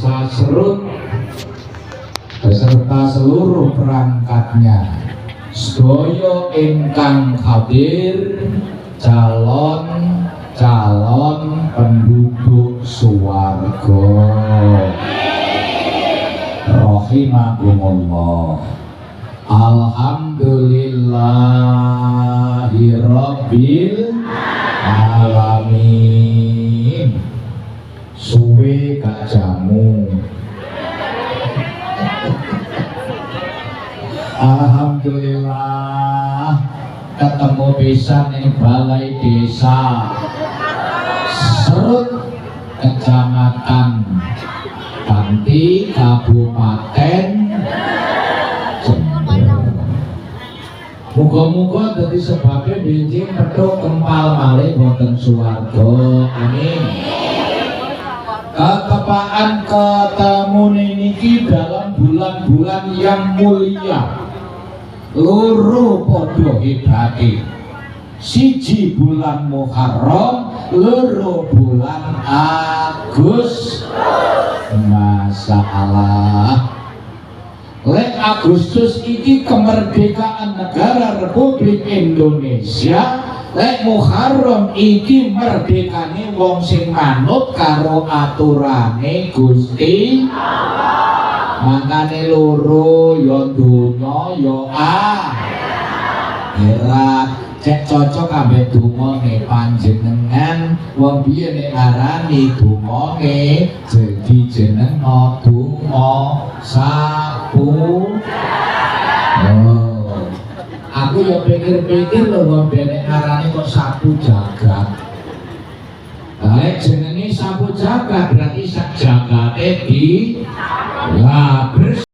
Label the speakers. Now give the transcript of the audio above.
Speaker 1: Desa Serut beserta seluruh perangkatnya, sedaya ingkang hadir, calon penduduk swarga rahimakumullah. Alhamdulillahirabbil alamin. Suwe gak jamu. Alhamdulillah ketemu pisan ning balai desa Serut, Kecamatan Kanthi, Kabupaten Jember. Muga-muga dadi sebabnya benjing petuk kempal malih wonten swarga. Amin. Ketepaan ketemu niki dalam bulan-bulan yang mulia. Loro padha hebate. Siji bulan Muharram, loro bulan Agustus. Masya Allah. Lek Agustus iki kemerdekaan negara Republik Indonesia, lek Muharram iki merdekane wong sing manut karo aturane Gusti Allah. Makane loro ya donya ya akhirat. Cek cocok ambek dungane panjenengan, wong biyen nek ngarani dungane jadi jeneng donga sapu. Oh, aku ya pikir-pikir lho wong biyen nek ngarani kok sapu jagat. Lah jenenge sapu jagat berarti sak jagate di